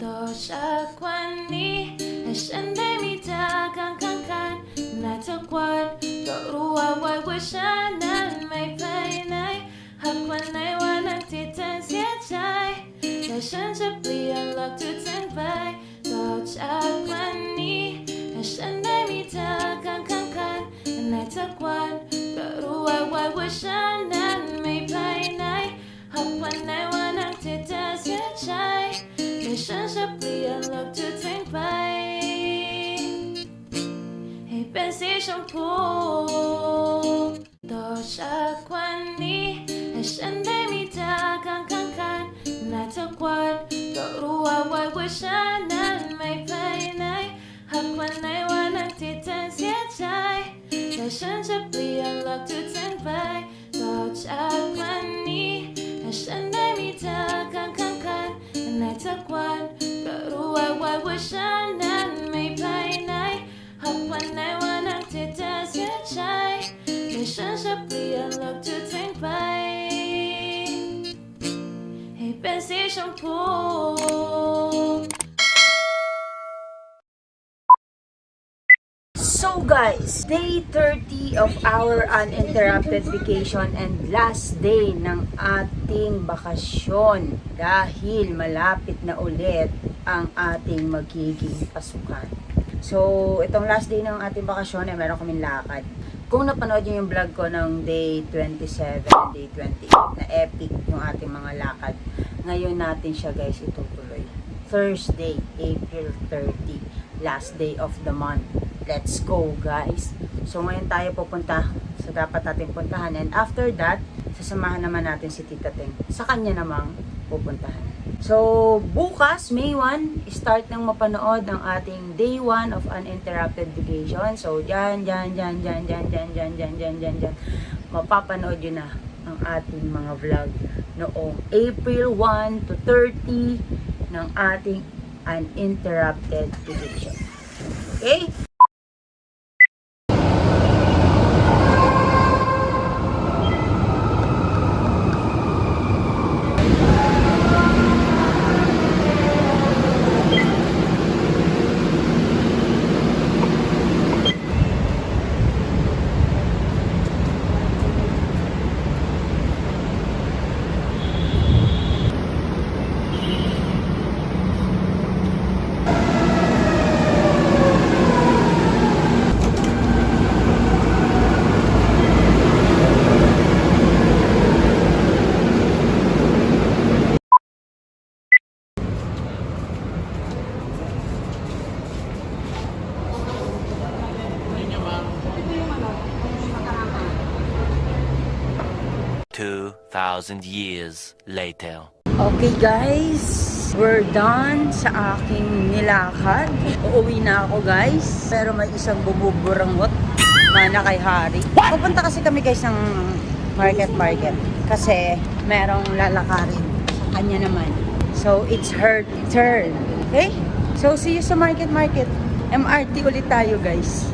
多少管你还身对你的刚刚看那特管ก็รู้ว่าไว้ว่าฉันนั้นไม่ไปไหนหากวันไหนวันนั้นที่เธอเสียใจแต่ฉันจะเปลี่ยนหลักทุกสิ่งไปต่อจากวันนี้ให้ฉันได้มีเธอข้างกันในทุกวันก็รู้ไว้ว่าฉันนั้นไม่ไปไหนหากวันไหนวันนั้นที่เธอเสียใจแต่ฉันจะเปลี่ยนหลักทุกสิ่งไปให้เป็นสีชมพูต่อจากวันนี้ให้ฉันได้มีเธอข้างกันในทุกวันก็รู้ว่าฉันนั้นไม่ไปไหนหากวันไหนวันนั้นที่เธอเสียใจแต่ฉันจะเปลี่ยนหลักทุกสิ่งไปต่อจากวันนี้ให้ฉันได้มีเธอข้างกันในทุกวันก็รู้ว่าฉันนั้นไม่ไปไหนหากวันไหนวันนั้นที่เธอเสียใจแต่ฉันจะเปลี่ยนหลักทุกสิ่งไปให้เป็นสีชมพู So guys, day 30 of our uninterrupted vacation and last day ng ating bakasyon dahil malapit na ulit ang ating magiging pasukan. So, itong last day ng ating bakasyon ay meron kaming lakad. Kung napanood niyo yung vlog ko ng day 27, day 28 na epic yung ating mga lakad, ngayon natin siya guys itutuloy. Thursday, April 30, last day of the month. Let's go guys. So ngayon tayo pupunta sa dapat natin puntahan and after that, sasamahan naman natin si Tita Teng sa kanya namang pupuntahan. So bukas, May 1, start nang mapanood ang ating day 1 of uninterrupted vacation. So dyan, mapapanood yun na ang ating mga vlog noong April 1 to 30 ng ating uninterrupted vacation. Okay? Thousand years later. Okay guys, we're done sa aking nilakad. Uuwi na ako guys. Pero may isang bumuburangot. Mana kay Hari. Pupunta kasi kami guys ng market. Kasi merong lalakarin. Kanya naman. So it's her turn. Okay? So see you sa market. MRT ulit tayo guys.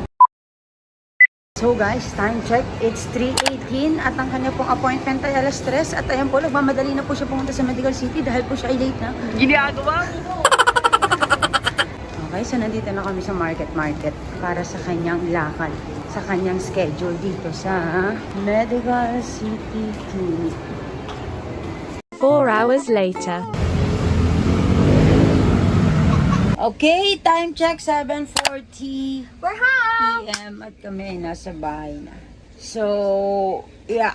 So guys, time check. It's 3:18 at ang kanya pong appointment ay alas 3 at ayan po, nagmamadali na po siya pumunta sa Medical City dahil po siya ay late na. Ginagawa mo! Okay, so nandito na kami sa market para sa kanyang lakad, sa kanyang schedule dito sa Medical City Clinic. 4 hours later. Okay, time check 7:40 We're home! PM at kami nasa bahay na. So,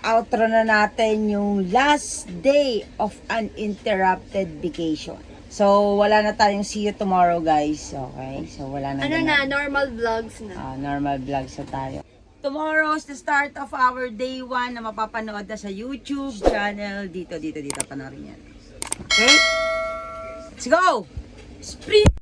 outro na natin yung last day of uninterrupted vacation. So, wala na tayong see you tomorrow guys. Okay? So, wala na. Normal vlogs na. Normal vlogs na tayo. Tomorrow is the start of our day 1 na mapapanood na sa YouTube channel. Dito, panoorin yan. Okay? Let's go! Sprint!